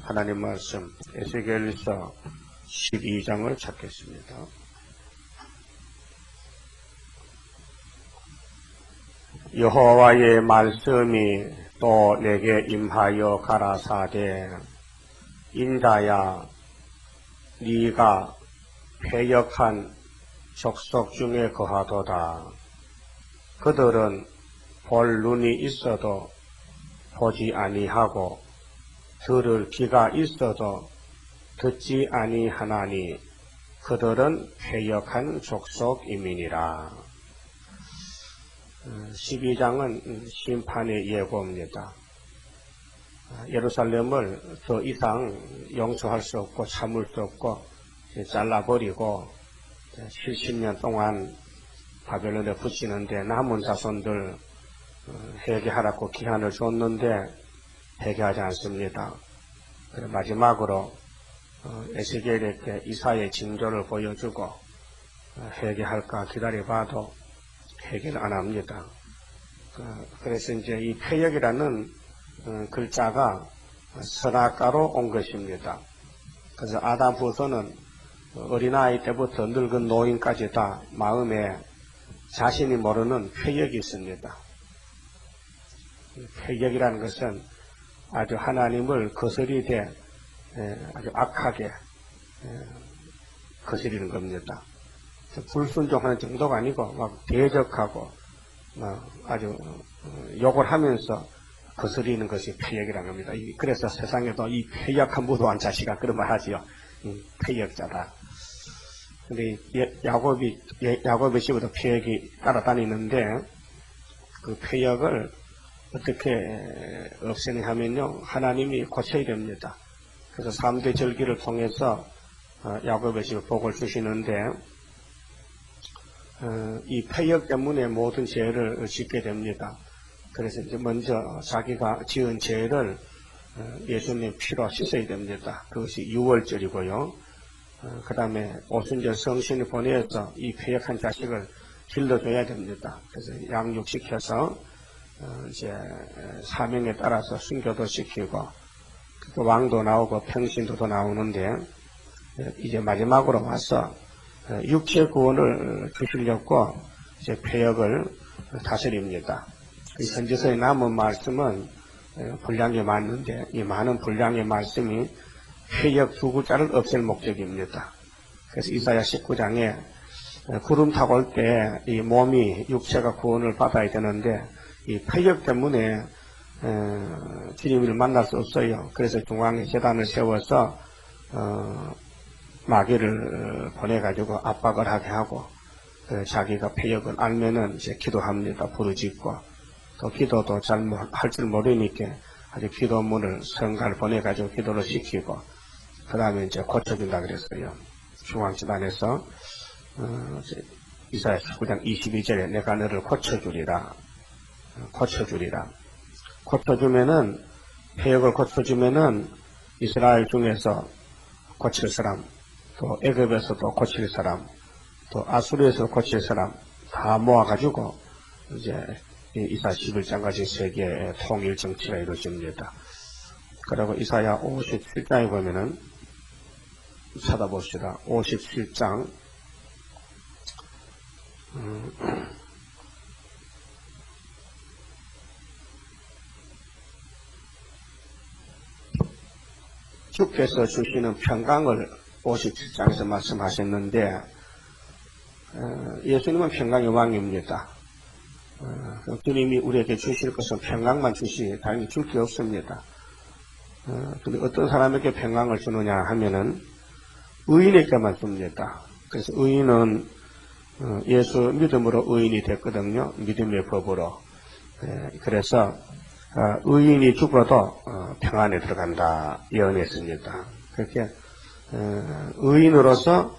하나님 말씀 에스겔서 12장을 찾겠습니다. 여호와의 말씀이 또 내게 임하여 가라사대 인자야 네가 패역한 족속 중에 거하도다. 그들은 볼 눈이 있어도 보지 아니하고 들을 귀가 있어도 듣지 아니하나니 그들은 패역한 족속이민이라. 12장은 심판의 예고입니다. 예루살렘을 더 이상 용서할 수 없고 참을 수 없고 잘라버리고 70년 동안 바벨론에 붙이는데 남은 자손들 회개하라고 기한을 줬는데 회개하지 않습니다. 마지막으로 에스겔에게 이사의 징조를 보여주고 회개할까 기다려봐도 회개를 안 합니다. 그래서 이제 이 패역이라는 글자가 선악가로 온 것입니다. 그래서 아담 후손은 어린아이 때부터 늙은 노인까지 다 마음에 자신이 모르는 패역이 있습니다. 패역이라는 것은 아주 하나님을 거스리되 아주 악하게 거스리는 겁니다. 불순종하는 정도가 아니고 막 대적하고 아주 욕을 하면서 거스리는 것이 패역이라는 겁니다. 그래서 세상에도 이 패역한 무도한 자식아 그런 말 하지요. 패역자다. 근데 야곱의 집에도 패역이 따라다니는데 그 패역을 어떻게 없애냐 하면요, 하나님이 고쳐야 됩니다. 그래서 3대 절기를 통해서 야곱의 집에 복을 주시는데 이 패역 때문에 모든 죄를 짓게 됩니다. 그래서 이제 먼저 자기가 지은 죄를 예수님 피로 씻어야 됩니다. 그것이 6월절이고요. 그 다음에 오순절 성신을 보내서 이 패역한 자식을 길러줘야 됩니다. 그래서 양육시켜서 이제 사명에 따라서 순교도 시키고 또 왕도 나오고 평신도도 나오는데 이제 마지막으로 와서 육체 구원을 주시려고 이제 패역을 다스립니다. 현지서에 남은 말씀은 분량이 많은데 이 많은 분량의 말씀이 패역 두 글자를 없앨 목적입니다. 그래서 이사야 19장에 구름 타고 올 때 이 몸이 육체가 구원을 받아야 되는데 이 패역 때문에 주님을 만날 수 없어요. 그래서 중앙에 제단을 세워서 마귀를 보내가지고 압박을 하게 하고 자기가 패역을 알면은 이제 기도합니다. 부르짖고 또 기도도 잘 할 줄 모르니까 아주 기도문을 성가를 보내가지고 기도를 시키고 그 다음에 이제 고쳐준다 그랬어요. 중앙제단에서 이사야 19장 22절에 내가 너를 고쳐주리라. 고쳐주면은 패역을 고쳐주면은 이스라엘 중에서 고칠 사람, 또 애굽에서도 고칠 사람, 또 아수르에서 고칠 사람 다 모아가지고 이제 이사야 11장까지 세계의 통일 정치가 이루어집니다. 그리고 이사야 57장에 보면은 찾아봅시다. 57장 주께서 주시는 평강을 57장에서 말씀하셨는데 예수님은 평강의 왕입니다. 주님이 우리에게 주실 것은 평강만 주시 다른 줄 게 없습니다. 근데 어떤 사람에게 평강을 주느냐 하면은 의인에게만 줍니다. 그래서 의인은 예수 믿음으로 의인이 됐거든요. 믿음의 법으로. 그래서 의인이 죽어도 평안에 들어간다 예언했습니다. 그렇게 의인으로서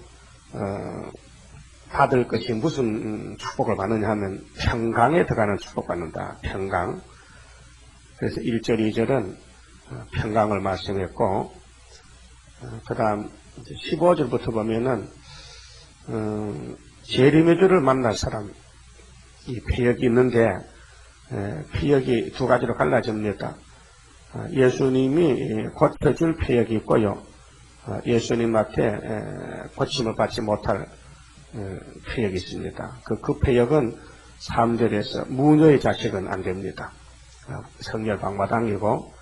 받을 것이 무슨 축복을 받느냐 하면 평강에 들어가는 축복 받는다. 평강. 그래서 1절 2절은 평강을 말씀했고 그 다음 15절부터 보면은 재림의 주를 만날 사람, 이 패역이 있는데 패역이 두 가지로 갈라집니다. 예수님이 고쳐줄 폐역이 있고요. 예수님 앞에 고침을 받지 못할 폐역이 있습니다. 그 폐역은 3절에서 무녀의 자식은 안 됩니다. 성결 방마당이고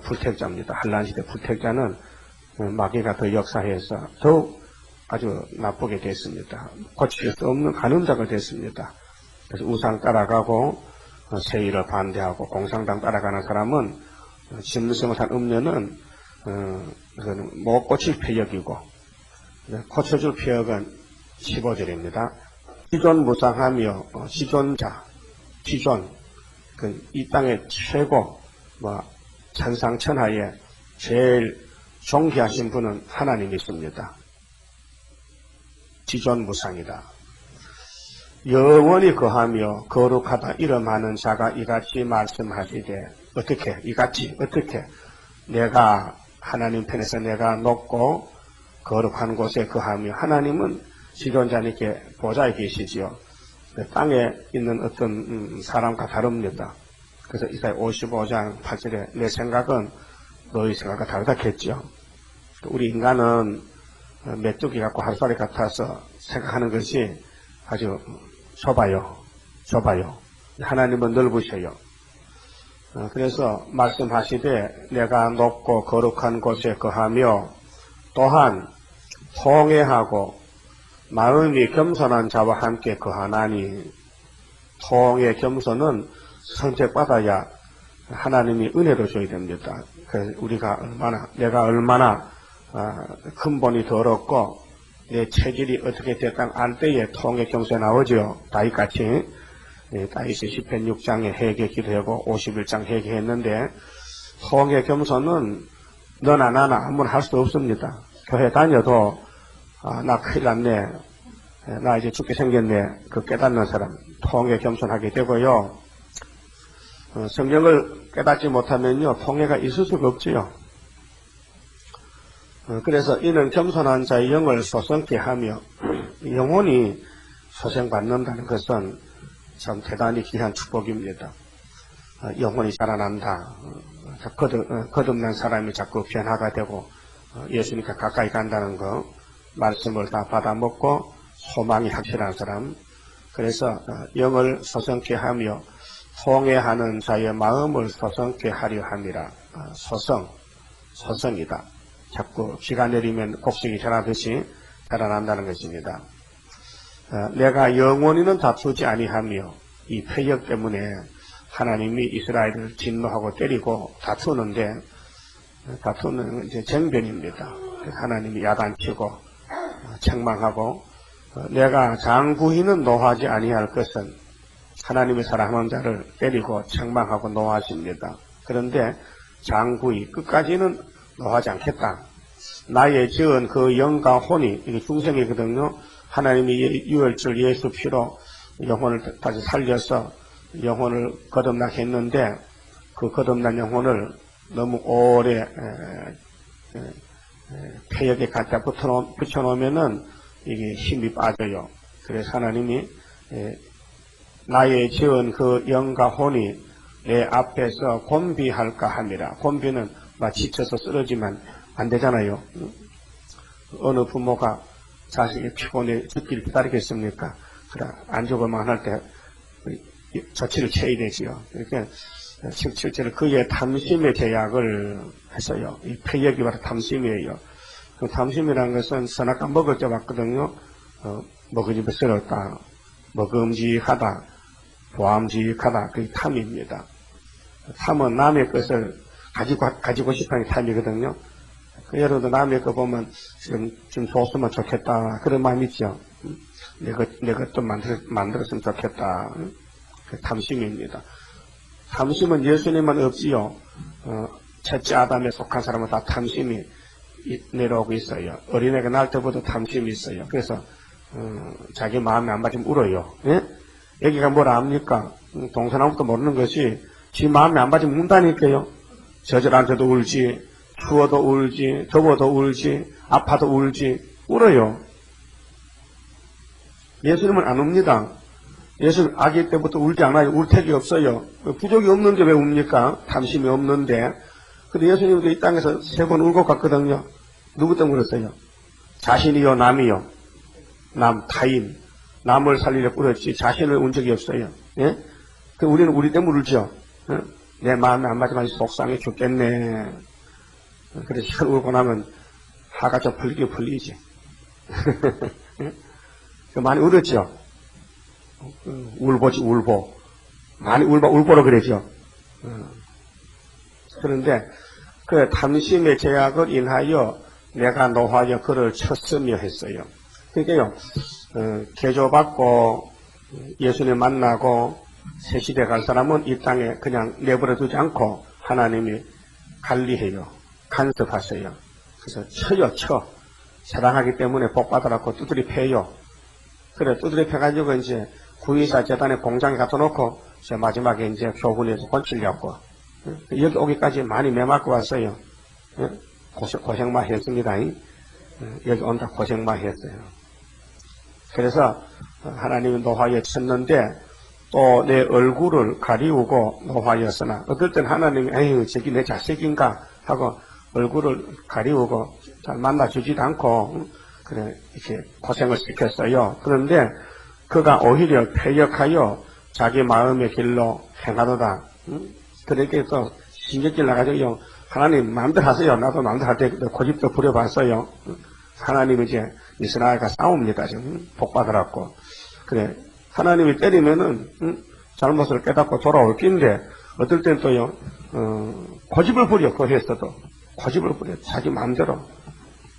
불택자입니다. 한란시대 불택자는 마귀가 더 역사해서 더욱 아주 나쁘게 됐습니다. 고칠 수 없는 간음자가 됐습니다. 그래서 우상 따라가고 세일을 반대하고 공산당 따라가는 사람은 심승산 음료는 못 고칠 폐역이고 고쳐줄 폐역은 15절입니다. 시존무상하며 시존자, 시존 이 땅의 최고 천상천하에 제일 존귀하신 분은 하나님이십니다. 지존무상이다. 영원히 거하며 거룩하다 이름하는 자가 이같이 말씀하시되 어떻게 내가 하나님 편에서 내가 높고 거룩한 곳에 거하며 하나님은 지존자님께 보좌에 계시지요. 땅에 있는 어떤 사람과 다릅니다. 그래서 이사야 55장 8절에 내 생각은 너희 생각과 다르다겠죠. 우리 인간은 메뚜기 같고 하루살이 같아서 생각하는 것이 아주 좁아요. 하나님은 넓으셔요. 그래서 말씀하시되 내가 높고 거룩한 곳에 거하며 또한 통회하고 마음이 겸손한 자와 함께 거하나니 통회 겸손은 선택받아야 하나님이 은혜로 줘야 됩니다. 그래서 내가 얼마나 근본이 더럽고 내 체질이 어떻게 됐다 알 때에 통회 겸손에 나오죠. 다윗같이 다윗이 10편 6장에 회개 기도하고 51장 회개했는데 통회 겸손은 너나 나나 한번 할 수 없습니다. 교회 다녀도 나 큰일 났네. 나 이제 죽게 생겼네. 그 깨닫는 사람 통회 겸손하게 되고요. 성경을 깨닫지 못하면요 통회가 있을 수가 없지요. 그래서 이는 겸손한 자의 영을 소성케 하며 영혼이 소생받는다는 것은 참 대단히 귀한 축복입니다. 영혼이 자라난다. 거듭난 사람이 자꾸 변화가 되고 예수님과 가까이 간다는 거 말씀을 다 받아먹고 소망이 확실한 사람. 그래서 영을 소성케 하며 통회하는 자의 마음을 소성케 하려 함이라. 소성이다. 자꾸 비가 내리면 곡식이 자라듯이 자라난다는 것입니다. 내가 영원히는 다투지 아니하며 이 폐역 때문에 하나님이 이스라엘을 진노하고 때리고 다투는 이제 정변입니다. 하나님이 야단치고 책망하고 내가 장구히는 노하지 아니할 것은 하나님의 사랑하는 자를 때리고 책망하고 노하십니다. 그런데 장구히 끝까지는 노하지 않겠다. 나의 지은 그 영과 혼이 이게 중생이거든요. 하나님이 유월절 예수 피로 영혼을 다시 살려서 영혼을 거듭나게 했는데 그 거듭난 영혼을 너무 오래 폐역에 갖다 붙여놓으면은 이게 힘이 빠져요. 그래서 하나님이 나의 지은 그 영과 혼이 내 앞에서 곤비할까 함이라. 곤비는 막 지쳐서 쓰러지면 안 되잖아요. 어느 부모가 자식이 피곤해 죽기를 기다리겠습니까? 그래, 안 죽을만 할 때 조치를 취해야 되지요. 이렇게 실제로 그의 탐심의 제약을 했어요. 이 폐역이 바로 탐심이에요. 그 탐심이라는 것은 선악과 먹을 때 왔거든요. 먹으니스럽다, 먹음직하다, 보암직하다, 그게 탐입니다. 탐은 남의 것을 가지고 싶어하는 탐이거든요. 여러분도 남의 거 보면 좀 줬으면 좋겠다 그런 마음이 있죠. 내 것도 만들었으면 좋겠다. 그 탐심입니다. 탐심은 예수님만 없지요. 첫째 아담에 속한 사람은 다 탐심이 내려오고 있어요. 어린애가 날 때부터 탐심이 있어요. 그래서 자기 마음에 안 맞으면 울어요. 예? 애기가 뭘 압니까? 동서남북도 모르는 것이 지 마음에 안 맞으면 운다니까요. 저절한테도 울지, 추워도 울지, 더워도 울지, 아파도 울지, 울어요. 예수님은 안 웁니다. 예수는 아기 때부터 울지 않아요. 울 택이 없어요. 부족이 없는데 왜 웁니까? 탐심이 없는데. 근데 예수님도 이 땅에서 3번 울고 갔거든요. 누구 때문에 울었어요? 자신이요, 남이요. 남, 타인. 남을 살리려 울었지 자신을 운 적이 없어요. 예? 그 우리는 우리 때문에 울죠. 어? 내 마음에 안 맞으면 속상해 죽겠네. 그래서 시간 울고 나면 화가 좀 풀리지. 예? 많이 울었죠. 울보지, 울보. 많이 울보로 그러죠. 그런데 그 탐심의 제약을 인하여 내가 노하여 그를 쳤으며 했어요. 그러니까요, 개조받고 예수님 만나고 새 시대 갈 사람은 이 땅에 그냥 내버려 두지 않고 하나님이 관리해요. 간섭하세요. 그래서 쳐. 사랑하기 때문에 복 받으라고 두드리 패요. 그래, 두드리 패가지고 이제 구의사 재단에 공장에 갖다 놓고 마지막에 이제 교훈에서 권치려고. 여기 오기까지 많이 매맞고 왔어요. 고생만 했습니다. 여기 온다 고생만 했어요. 그래서 하나님이 노하여 쳤는데 또 내 얼굴을 가리우고 노하였으나 어떨 땐 하나님이 에휴 저기 내 자식인가 하고 얼굴을 가리우고 잘 만나주지도 않고 그래 이렇게 고생을 시켰어요. 그런데 그가 오히려 패역하여 자기 마음의 길로 행하도다. 그렇게 또 신경질 나가지고 하나님 마음대로 하세요. 나도 마음대로 할 때 고집도 부려봤어요. 하나님이 이제 이스라엘과 싸웁니다. 지금 복 받으라고. 그래 하나님이 때리면은 잘못을 깨닫고 돌아올 낀데 어떨 땐 또요 고집을 부려. 그 했어도 고집을 부려. 자기 마음대로.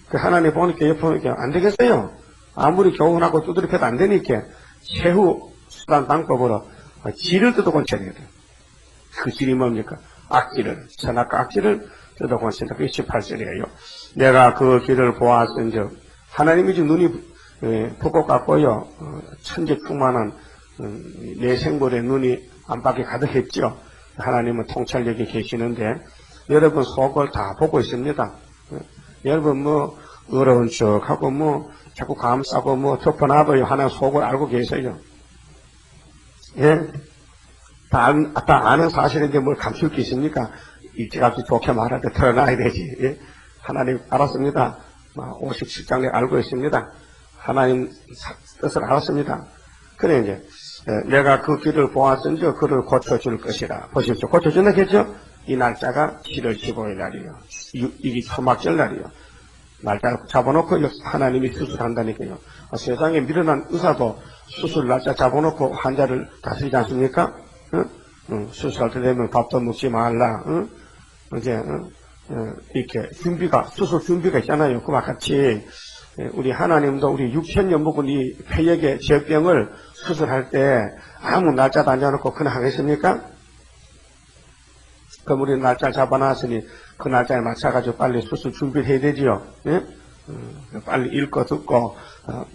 그 하나님 보니까 옆에 보니까 안 되겠어요. 아무리 교훈하고 두드려 패도 안 되니까 최후 수단 방법으로 질을 뜯어곤쳐야 돼요. 그 질이 뭡니까? 악질을, 선악과 악질을 뜯어곤친다. 그게 18절이에요. 내가 그 길을 보았은즉 하나님이 지금 눈이 붓고 같고요. 천지 충만한 내 생물의 눈이 안팎에 가득했죠. 하나님은 통찰력이 계시는데 여러분 속을 다 보고 있습니다. 여러분 어려운 척하고 자꾸 감싸고 덮어놔도요. 하나님 속을 알고 계세요. 예? 다 아는 사실인데 뭘 감출 게 있습니까? 일찌감치 좋게 말할 때 털어놔야 되지. 예? 하나님 알았습니다. 57장에 알고 있습니다. 하나님 뜻을 알았습니다. 그래 이제 내가 그 길을 보았은즉 그를 고쳐줄 것이라. 보십시오. 고쳐준다겠죠? 이 날짜가 7월 15일 날이요. 이게 초막절 날이요. 날짜 잡아놓고 하나님이 수술한다니까요. 세상에 미련한 의사도 수술 날짜 잡아놓고 환자를 다스리지 않습니까? 수술할 때 되면 밥도 먹지 말라. 이제 이렇게 수술 준비가 있잖아요. 그와 같이 우리 하나님도 우리 6천년 묵은 이 폐역의 제병을 수술할 때 아무 날짜도 안 잡아놓고 그냥 하겠습니까? 그럼 우리 날짜 잡아놨으니 그 날짜에 맞춰가지고 빨리 수술 준비를 해야 되지요. 예? 빨리 읽고 듣고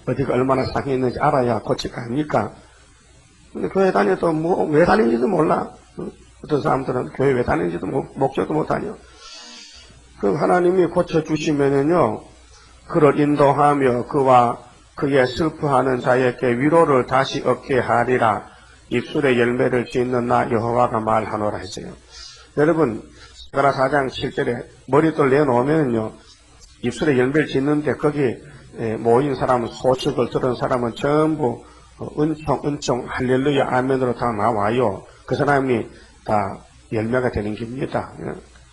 어디가 얼마나 상해 있는지 알아야 고칠 거 아닙니까? 근데 교회 다녀도 왜 다니는지도 몰라. 어떤 사람들은 교회 왜 다니는지도 목적도 못 다녀. 그럼 하나님이 고쳐주시면은요, 그를 인도하며 그와 그의 슬퍼하는 자에게 위로를 다시 얻게 하리라. 입술의 열매를 짓는 나 여호와가 말하노라 했어요. 여러분, 스가랴 4장 7절에 머리돌 내놓으면요, 입술의 열매를 짓는데 거기 모인 사람은, 소식을 들은 사람은 전부 은총 할렐루야 아멘으로 다 나와요. 그 사람이 다 열매가 되는 겁니다.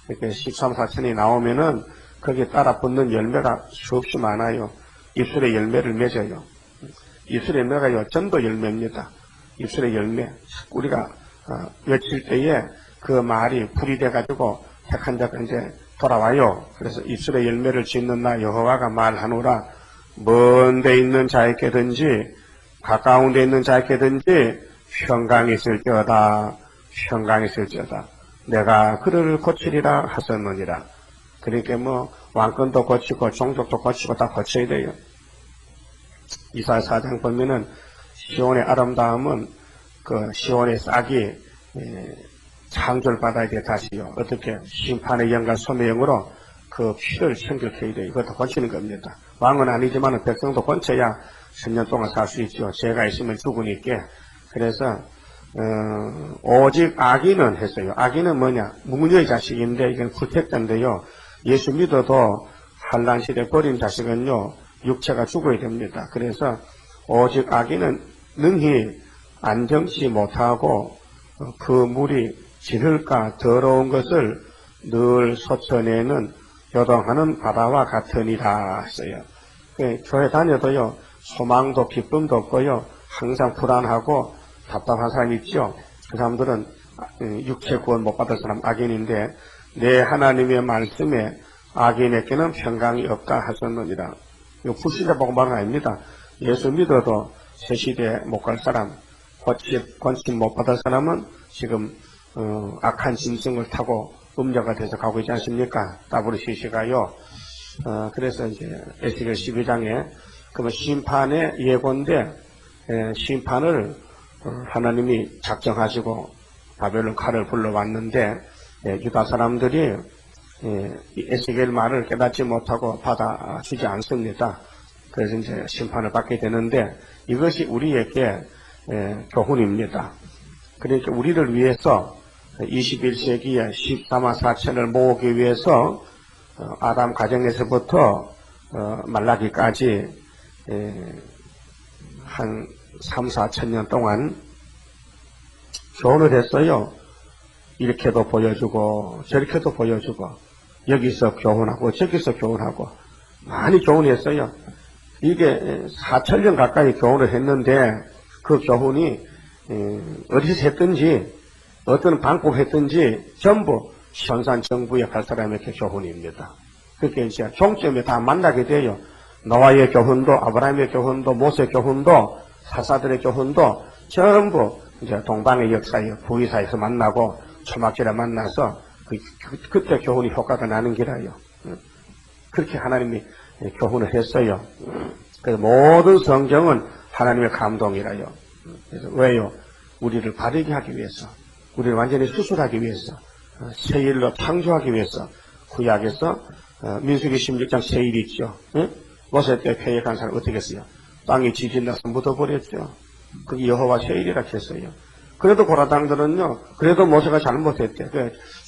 이렇게 13, 14천이 나오면은 거기에 따라 붙는 열매가 수없이 많아요. 입술의 열매를 맺어요. 입술의 열매가요, 전도 열매입니다. 입술의 열매. 우리가 외칠 때에 그 말이 불이 돼가지고 택한 자가 이제 돌아와요. 그래서 입술의 열매를 짓는 나 여호와가 말하노라. 먼 데 있는 자에게든지 가까운 데 있는 자에게든지 평강이 있을지어다. 평강이 있을지어다. 내가 그를 고치리라 하셨느니라. 그러니까 왕권도 고치고 종족도 고치고 다 고쳐야 돼요. 이사야 4장 보면은 시온의 아름다움은 그 시온의 싹이 창조를 받아야 돼. 다시요. 어떻게 심판의 영과 소명의 영으로 그 피를 청결해야 돼요. 이것도 고치는 겁니다. 왕은 아니지만 백성도 고쳐야 10년 동안 살 수 있죠. 죄가 있으면 죽으니까. 그래서 오직 아기는 했어요. 아기는 뭐냐? 무녀의 자식인데 이건 후택자인데요. 예수 믿어도 환란 시대 버린 자식은요, 육체가 죽어야 됩니다. 그래서 오직 아기는 능히 안정치 못하고 그 물이 지를까 더러운 것을 늘 솟아내는 요동하는 바다와 같으니라 했어요. 교회 다녀도요, 소망도 기쁨도 없고요, 항상 불안하고 답답한 사람이 있죠. 그 사람들은 육체 구원 못 받을 사람 악인인데, 내 하나님의 말씀에 악인에게는 평강이 없다 하셨느니라. 이거 불신자 복음은 아닙니다. 예수 믿어도 새 시대에 못 갈 사람, 권심 못 받을 사람은 지금 악한 짐승을 타고 음녀가 돼서 가고 있지 않습니까? WCC가요. 그래서 이제 에스겔 12장에 그러면 심판의 예고인데, 심판을 하나님이 작정하시고 바벨론 칼을 불러왔는데, 유다 사람들이 에스겔 말을 깨닫지 못하고 받아주지 않습니다. 그래서 이제 심판을 받게 되는데, 이것이 우리에게 교훈입니다. 그러니까 우리를 위해서 21세기에 14만 4천을 모으기 위해서 아담 가정에서부터 말라기까지 한 3, 4천 년 동안 교훈을 했어요. 이렇게도 보여주고 저렇게도 보여주고 여기서 교훈하고 저기서 교훈하고 많이 교훈했어요. 이게 4천년 가까이 교훈을 했는데 그 교훈이 어디서 했든지 어떤 방법 했든지 전부 현산 정부에 갈 사람에게 교훈입니다. 그렇게 이제 종점에 다 만나게 돼요. 노아의 교훈도 아브라함의 교훈도 모세의 교훈도 사사들의 교훈도 전부 이제 동방의 역사에 부의사에서 만나고 초막절에 만나서 그때 교훈이 효과가 나는 기라요. 그렇게 하나님이 교훈을 했어요. 그래서 모든 성경은 하나님의 감동이라요. 그래서 왜요? 우리를 바르게 하기 위해서, 우리를 완전히 수술하기 위해서, 새 일로 창조하기 위해서, 구약에서 민수기 16장 새 일이 있죠. 모세 때 패역한 사람 어떻게 했어요? 땅이 지진나서 묻어버렸죠. 그게 여호와 새 일이라 했어요. 그래도 고라당들은요, 그래도 모세가 잘못했대.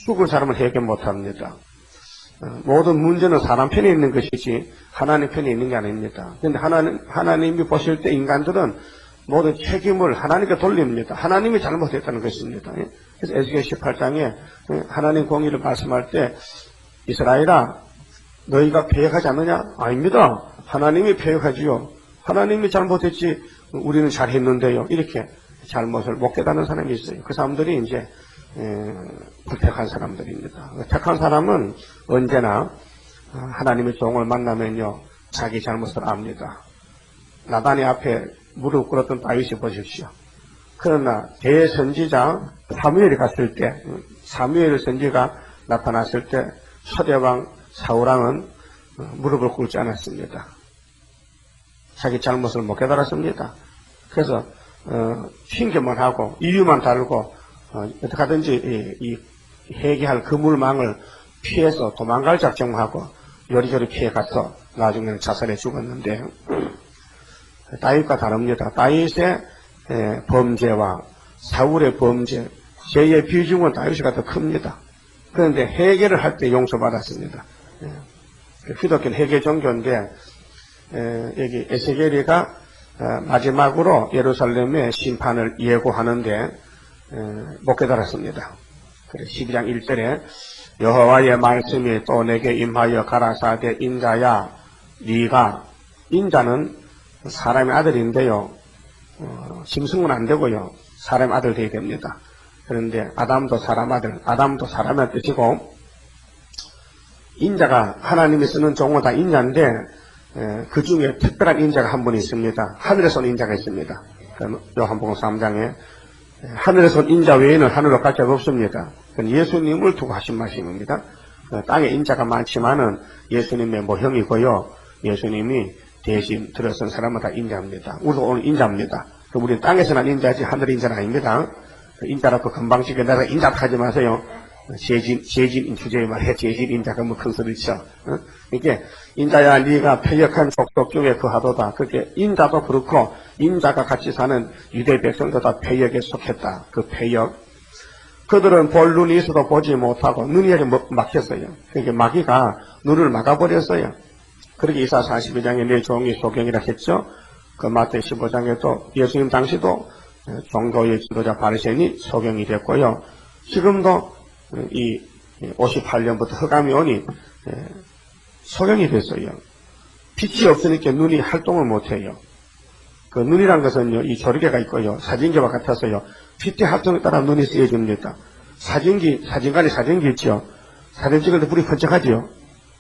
죽을 사람을 해결 못합니다. 모든 문제는 사람 편에 있는 것이지 하나님 편에 있는 게 아닙니다. 그런데 하나님이 보실 때 인간들은 모든 책임을 하나님께 돌립니다. 하나님이 잘못했다는 것입니다. 그래서 에스겔 18장에 하나님 공의를 말씀할 때 이스라엘아 너희가 패역하지 않느냐? 아닙니다. 하나님이 패역하지요. 하나님이 잘못했지 우리는 잘했는데요. 이렇게 잘못을 못 깨닫는 사람이 있어요. 그 사람들이 이제 택한 사람들입니다. 택한 사람은 언제나 하나님의 종을 만나면요 자기 잘못을 압니다. 나단이 앞에 무릎 꿇었던 다윗이 보십시오. 그러나 대선지자 사무엘이 갔을 때, 사무엘 선지가 나타났을 때 초대왕 사울왕은 무릎을 꿇지 않았습니다. 자기 잘못을 못 깨달았습니다. 그래서 핑계만 하고 이유만 달고 어떻게 하든지 이 회개할 그물망을 피해서 도망갈 작정하고 요리조리 피해가서 나중에는 자살해 죽었는데 다윗과 다릅니다. 다윗의 범죄와 사울의 범죄, 죄의 비중은 다윗이 더 큽니다. 그런데 회개를 할 때 용서받았습니다. 기독교는 회개 종교인데 여기 에스겔이가 마지막으로 예루살렘의 심판을 예고하는데 못 깨달았습니다. 12장 1절에 여호와의 말씀이 또 내게 임하여 가라사대 인자야 네가 인자는 사람의 아들인데요. 짐승은 안 되고요. 사람의 아들 되어야 됩니다. 그런데 아담도 사람 아들, 아담도 사람의 뜻이고 인자가 하나님이 쓰는 종은 다 인자인데 그 중에 특별한 인자가 한 분 있습니다. 하늘에서 온 인자가 있습니다. 요한복음 3장에 하늘에서 온 인자 외에는 하늘로 갈 자가 없습니다. 그건 예수님을 두고 하신 말씀입니다. 땅에 인자가 많지만은 예수님의 모형이고요. 예수님이 대신 들어선 사람은 다 인자입니다. 우리도 오늘 인자입니다. 우리는 땅에서 난 인자지 하늘 인자는 아닙니다. 인자라고 금방지게 내가 인자도 하지 마세요. 재진인 주제에 말해 재진인자가 뭐 큰 소리 쳐. 이게 인자야 네가 패역한 족속 중에 거하도다. 그게 인자도 그렇고 인자가 같이 사는 유대 백성도 다 패역에 속했다. 그 패역. 그들은 볼 눈이 있어도 보지 못하고 눈이 막혔어요. 그게 마귀가 눈을 막아버렸어요. 그렇게 이사 42장에 내 종이 소경이라 했죠. 그 마태 15장에도 예수님 당시도 종교의 지도자 바리새인이 소경이 됐고요. 지금도 이 58년부터 흑암이 오니 소경이 됐어요. 빛이 없으니까 눈이 활동을 못해요. 그 눈이란 것은요, 이 조리개가 있고요, 사진기와 같아서요, 빛의 활동에 따라 눈이 쓰여집니다. 사진관에 사진기 있죠. 사진 찍을 때 불이 번쩍하지요.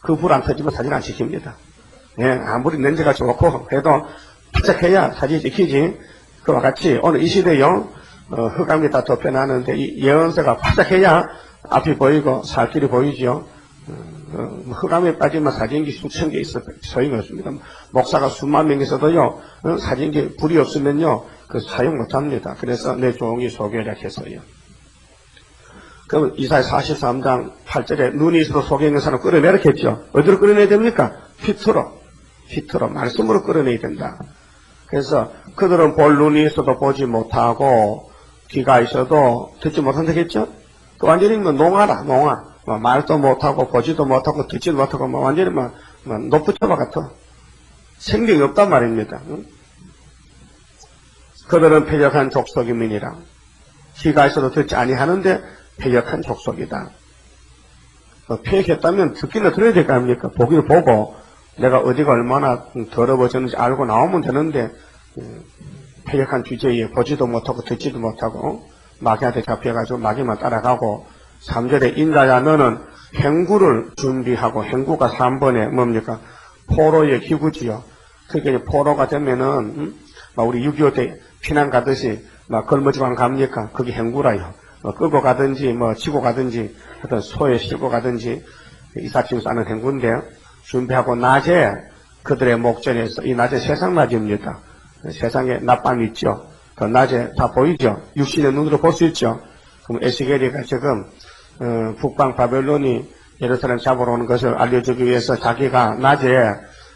그 불 안 터지면 사진 안 찍힙니다. 예, 아무리 렌즈가 좋고 해도 반짝해야 사진이 찍히지. 그와 같이 오늘 이 시대요, 흑암이 다 덮여나는데 이 예언서가 반짝해야 앞이 보이고 살 길이 보이지요. 흑암에 빠지면 사진기 수천 개 있어도 소용없습니다. 목사가 수만 명 있어도요, 사진기 불이 없으면요, 그 사용 못 합니다. 그래서 내 종이 소경이라 했어요. 그럼 이사야 43장 8절에 눈이 있어도 소경인 사람 끌어내라 했죠. 어디로 끌어내야 됩니까? 빛으로, 말씀으로 끌어내야 된다. 그래서 그들은 볼 눈이 있어도 보지 못하고 귀가 있어도 듣지 못한다 했죠. 그 완전히 뭐 농아. 말도 못하고 보지도 못하고 듣지도 못하고 완전히 노프초바 같아. 생명이 없단 말입니다. 그들은 패역한 족속이민이라. 귀가 있어도 듣지 아니하는데 패역한 족속이다. 패역했다면 듣기는 들어야 될 거 아닙니까? 보기를 보고 내가 어디가 얼마나 더러워졌는지 알고 나오면 되는데 패역한 주제에 보지도 못하고 듣지도 못하고 마귀한테 잡혀가지고 마귀만 따라가고 3절에 인자야 너는 행구를 준비하고 행구가 3번에 뭡니까? 포로의 기구지요. 그게 포로가 되면은 우리 6.25 때 피난 가듯이 걸머지만 갑니까? 그게 행구라요. 끌고 가든지 치고 가든지 하여튼 소에 싣고 가든지 이삿짐 싸는 행구인데 준비하고 낮에 그들의 목전에서 이 낮에 세상 낮입니다. 세상에 낮밤 있죠. 그 낮에 다 보이죠. 육신의 눈으로 볼 수 있죠. 그럼 에스겔이가 지금 북방 바벨론이 예루살렘 잡으러 오는 것을 알려주기 위해서 자기가 낮에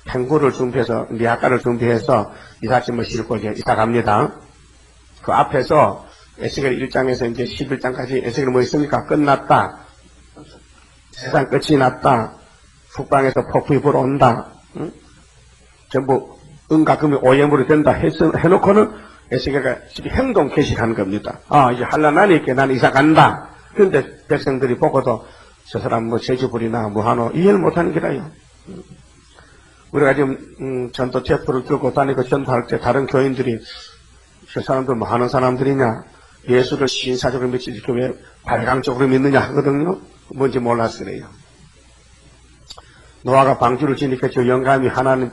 행구를 준비해서 미아가를 준비해서 이삿짐을 싣고 이제 이사 갑니다. 그 앞에서 에스겔 1장에서 이제 11장까지 에스겔 뭐 있습니까? 끝났다. 세상 끝이 났다. 북방에서 폭풍이 불어온다. 전부 은과 금이 오염물이 된다 해놓고는 에스겔가 행동 개시하는 겁니다. 이제 한란하니까 나는 이사 간다. 그런데 백성들이 보고도 저 사람 제주불이나 하노 이해를 못하는 게라요. 우리가 지금 전도 제프를 들고 다니고 전도할 때 다른 교인들이 저 사람들 하는 사람들이냐, 예수를 신사적으로 믿지 왜 발광적으로 믿느냐 하거든요. 뭔지 몰랐으래요. 노아가 방주를 지니까 저 영감이 하나님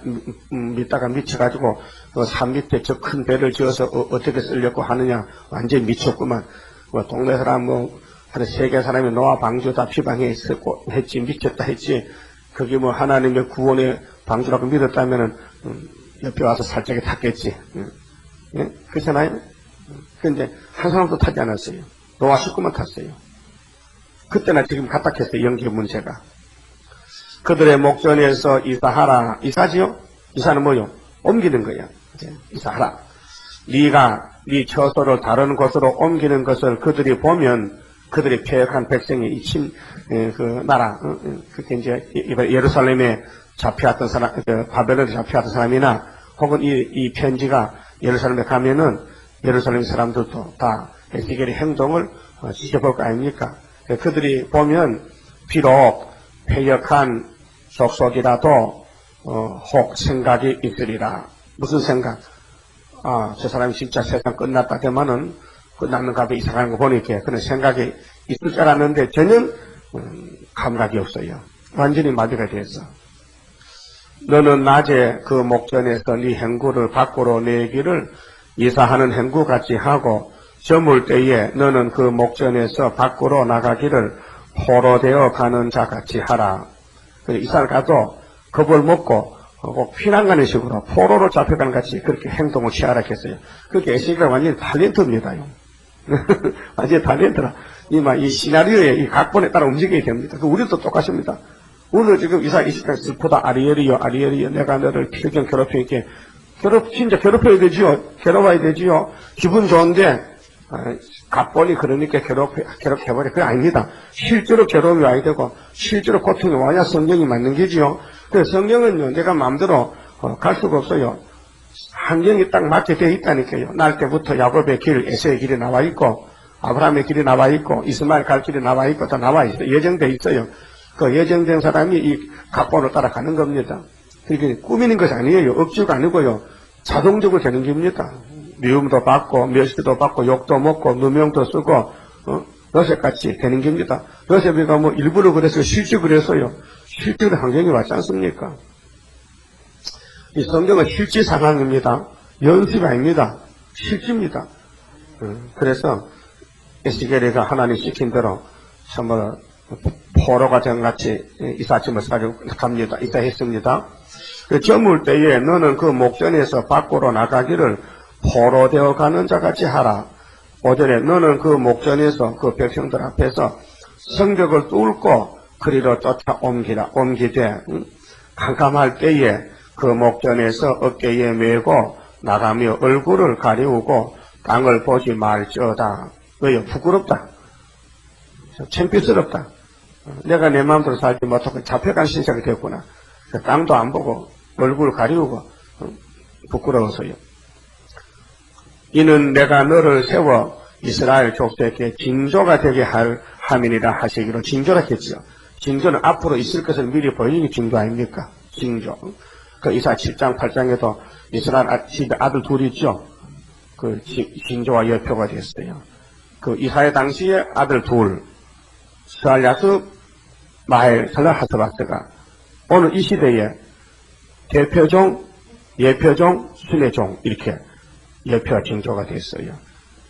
믿다가 미쳐가지고 산 밑에 저 큰 배를 지어서 어떻게 쓰려고 하느냐 완전히 미쳤구만. 동네 사람 한 세계 사람이 노아 방주 다 피방해 있었고 했지 미쳤다 했지. 그게 하나님의 구원의 방주라고 믿었다면은 옆에 와서 살짝에 탔겠지. 예? 그렇잖아요. 근데 한 사람도 타지 않았어요. 노아 식구만 탔어요. 그때나 지금 같았겠어요. 영계 문제가. 그들의 목전에서 이사하라. 이사지요? 이사는 뭐요? 옮기는 거야. 이사하라. 네가 네 처소를 다른 곳으로 옮기는 것을 그들이 보면 그들이 패역한 백성이 그 나라, 그게 이제 예루살렘에 잡혀왔던 사람, 바벨론에 잡혀왔던 사람이나 혹은 이 편지가 예루살렘에 가면은 예루살렘 사람들도 다 에스겔의 행동을 지켜볼 거 아닙니까? 그들이 보면 비록 패역한 족속이라도 혹 생각이 있으리라. 무슨 생각? 저 사람이 진짜 세상 끝났다 되면은 끝났는가 봐 이상한 거 보니까 그런 생각이 있을 줄 알았는데 전혀 감각이 없어요. 완전히 마비가 됐어. 너는 낮에 그 목전에서 네 행구를 밖으로 내기를 이사하는 행구같이 하고 저물 때에 너는 그 목전에서 밖으로 나가기를 포로되어 가는 자같이 하라. 이사를 가도 겁을 먹고 꼭 피난 가는 식으로 포로로 잡혀가는 같이 그렇게 행동을 취하라 했어요. 그렇게 에스겔이 완전히 탤런트입니다요. 완전히 다 되더라. 이 시나리오의 이 각본에 따라 움직여야 됩니다. 우리도 똑같습니다. 오늘 지금 이사 20장 슬프다. 아리엘이요. 내가 너를 필경 괴롭히게. 진짜 괴롭혀야 되지요. 괴로워야 되지요. 기분 좋은데, 각본이 그러니까 괴롭혀버려. 그게 아닙니다. 실제로 괴로움이 와야 되고, 실제로 고통이 와야 성경이 맞는 게지요. 그래서 성경은요, 내가 마음대로 갈 수가 없어요. 환경이 딱 맞게 되어 있다니까요. 날 때부터 야곱의 길, 에서의 길이 나와 있고, 아브라함의 길이 나와 있고, 이스마엘 갈 길이 나와 있고, 다 나와 있어요. 예정되어 있어요. 그 예정된 사람이 이 각본을 따라가는 겁니다. 그러니까 꾸미는 것이 아니에요. 억지가 아니고요. 자동적으로 되는 겁니다. 미움도 받고, 멸시도 받고, 욕도 먹고, 누명도 쓰고, 요셉같이 되는 겁니다. 요셉이가 뭐 일부러 그래서 실제 그래서요. 실제로 환경이 왔지 않습니까? 이 성경은 실제 상황입니다. 연습이 아닙니다. 실제입니다. 그래서 에스겔이가 하나님 시킨 대로 정말 포로가 전같이 이삿짐을 싸고 갑니다. 이따 했습니다. 그 저물 때에 너는 그 목전에서 밖으로 나가기를 포로 되어 가는 자 같이 하라. 5절에 너는 그 목전에서 그 백성들 앞에서 성벽을 뚫고 그리로 쫓아 옮기되 캄캄할 때에 그 목전에서 어깨에 메고 나가며 얼굴을 가리우고 땅을 보지 말지어다. 왜요? 부끄럽다. 창피스럽다. 내가 내 마음대로 살지 못하고 잡혀간 신세가 됐구나. 땅도 안 보고 얼굴을 가리우고 부끄러워서요. 이는 내가 너를 세워 이스라엘 족속에게 징조가 되게 할 함이니라 하시기로 징조라 했죠. 징조는 앞으로 있을 것을 미리 보이는 게 징조 아닙니까? 징조. 그 이사 7장 8장에도 이스라엘 집에 아들 둘이 있죠. 그 징조와 여표가 됐어요. 그 이사의 당시에 아들 둘, 스알야스, 마헬, 살라하스바스가 오늘 이 시대에 대표종, 예표종, 순회종 이렇게 예표와 징조가 됐어요.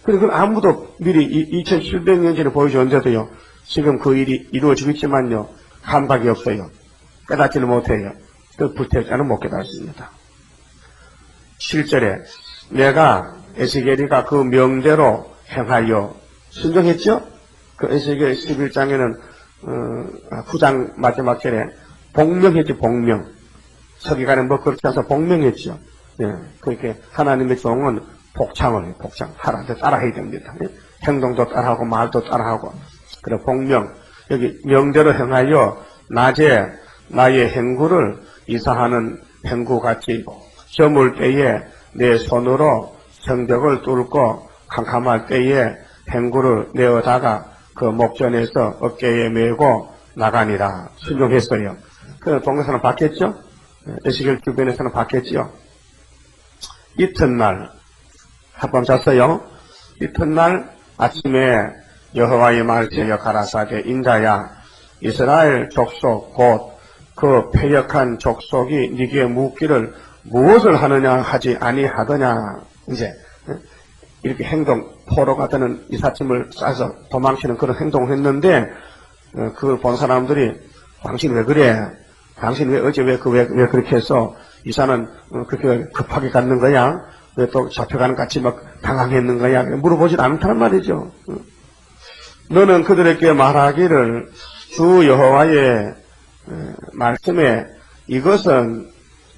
그리고 아무도 미리 2700년 전에 보여줬는데도요. 지금 그 일이 이루어지고 있지만요. 감각이 없어요. 깨닫지를 못해요. 그 불태자는 못 깨닫습니다. 7절에 내가 에스겔이가 그 명대로 행하여 순종했죠? 그 에스겔 11장에는 9장 마지막 절에 복명했지, 복명. 서기관은 뭐 그렇지 않아서 복명했죠. 예, 그렇게 하나님의 종은 복창을 하라. 따라해야 됩니다. 예? 행동도 따라하고 말도 따라하고. 그래 복명. 여기 명대로 행하여 낮에 나의 행구를 이사하는 행구같이 저물 때에 내 손으로 성벽을 뚫고 캄캄할 때에 행구를 내어다가 그 목전에서 어깨에 메고 나가니라. 순종했어요. 그 동영상은 봤겠죠? 에스겔 주변에서는 봤겠죠? 이튿날 하룻밤 잤어요. 이튿날 아침에 여호와의 말씀하여 가라사대 인자야 이스라엘 족속 곧 그 패역한 족속이 네게 묻기를 무엇을 하느냐 하지 아니하더냐. 이제 이렇게 행동 포로가 되는 이삿짐을 싸서 도망치는 그런 행동을 했는데 그걸 본 사람들이 당신 왜 그래? 당신 왜 어제 왜 그렇게 해서 이사는 그렇게 급하게 갔는 거야? 왜 또 잡혀가는 같이 막 당황했는 거야? 물어보질 않다는 말이죠. 너는 그들에게 말하기를 주 여호와의 말씀에 이것은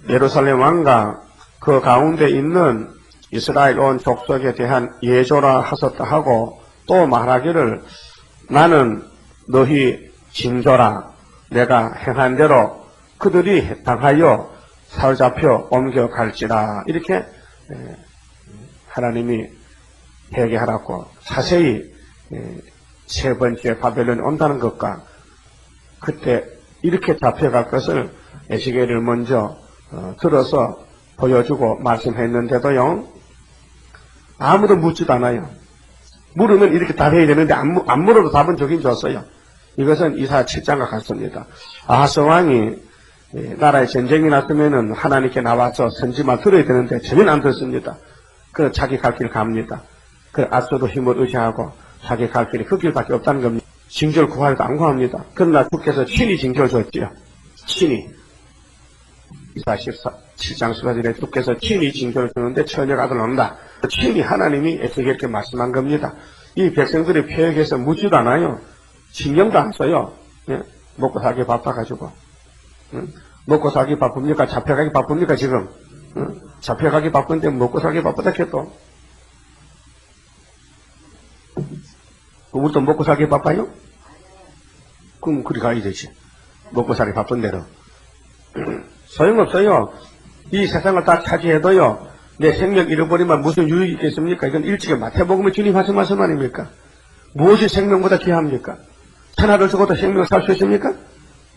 예루살렘 왕과 그 가운데 있는 이스라엘 온 족속에 대한 예조라 하셨다 하고 또 말하기를 나는 너희 징조라 내가 행한 대로 그들이 당하여 사로잡혀 옮겨갈지라 이렇게 하나님이 회개하라고 자세히 세 번째 바벨론이 온다는 것과 그때 이렇게 잡혀갈 것을 에스겔을 먼저 들어서 보여주고 말씀했는데도요. 아무도 묻지도 않아요. 물으면 이렇게 답해야 되는데 안 물어도 답은 저긴 줬어요. 이것은 이사 7장과 같습니다. 아하스 왕이 나라에 전쟁이 났으면은 하나님께 나와서 선지만 들어야 되는데 전혀 안 듣습니다. 그 자기 갈 길 갑니다. 그 아스도 힘을 의지하고 자기 갈 길이 그 길밖에 없다는 겁니다. 징조를 구하려도 안 구합니다. 그러나 주께서 친히 징조를 줬지요. 친히. 이사 7장 18절에 주께서 친히 징조를 주는데 처녀가 아들 낳는다. 친히 하나님이 애석에 이렇게 말씀한 겁니다. 이 백성들이 폐역해서 묻지도 않아요. 신경도 안 써요. 예? 먹고 살기 바빠가지고. 먹고 살기 바쁩니까? 잡혀가기 바쁩니까 지금? 잡혀가기 바쁜데 먹고 살기 바쁘다 해도. 우리도 먹고 살기 바빠요? 그럼 그리 가야 되지. 먹고 살기 바쁜 대로. 소용없어요. 이 세상을 다 차지해도요, 내 생명 잃어버리면 무슨 유익이 있겠습니까? 이건 일찍이 마태복음에 주님 하신 말씀 아닙니까? 무엇이 생명보다 귀합니까? 천하를 주고도 생명을 살 수 있습니까?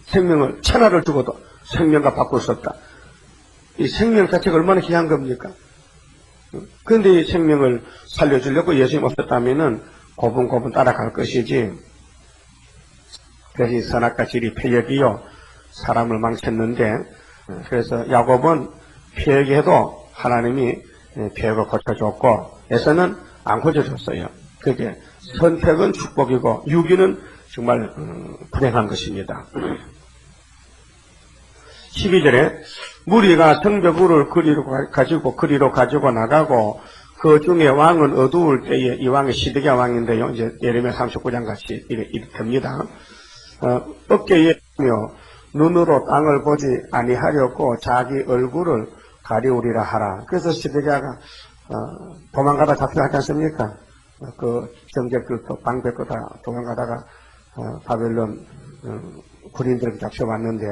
생명을, 천하를 주고도 생명과 바꿀 수 없다. 이 생명 자체가 얼마나 귀한 겁니까? 그런데 이 생명을 살려주려고 예수님 없었다면은 고분고분 따라갈 것이지. 그래서 이 선악과 질이 폐역이요, 사람을 망쳤는데, 그래서 야곱은 폐역해도 하나님이 폐역을 고쳐줬고, 에서는 안 고쳐줬어요. 그게 선택은 축복이고, 유기는 정말 불행한 것입니다. 12절에 무리가 성벽으로 그리로 가지고 나가고, 그 중에 왕은 어두울 때에, 이 왕이 시드기야 왕인데요. 이제 예레미야 39장 같이 이렇게 됩니다. 어깨에 눈으로 땅을 보지 아니하려고 자기 얼굴을 가리우리라 하라. 그래서 시드기야가 도망가다 잡혀가지 않습니까? 그 정적들도 방백도 다 도망가다가 바벨론 군인들에게 잡혀왔는데,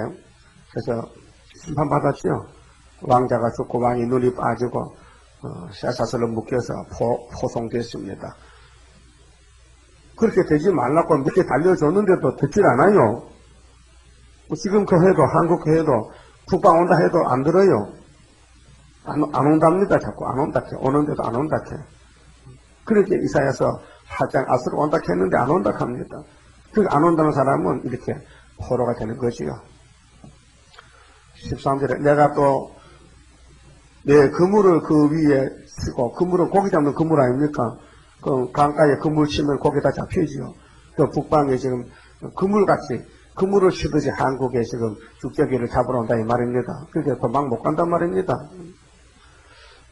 그래서 심판받았죠. 왕자가 죽고 왕이 눈이 빠지고 쇠사슬로 묶여서 포송됐습니다. 그렇게 되지 말라고 몇개 달려줬는데도 듣질 않아요. 지금 그 해도, 한국 그 해도, 북방 온다 해도 안 들어요. 안 온답니다. 자꾸 안 온다 해. 오는데도 안 온다 해. 그렇게 이사야서 8장 앞으로 온다 했는데 안 온다 합니다. 그 안 온다는 사람은 이렇게 포로가 되는 거지요. 13절에 내가 또 내 그물을 그 위에 치고, 그물은 고기 잡는 그물 아닙니까? 그 강가에 그물 치면 고기 다 잡히지요. 그 북방에 지금 그물같이, 그물을 치듯이 한국에 지금 죽저기를 잡으러 온다 이 말입니다. 그렇게 도망 못 간단 말입니다.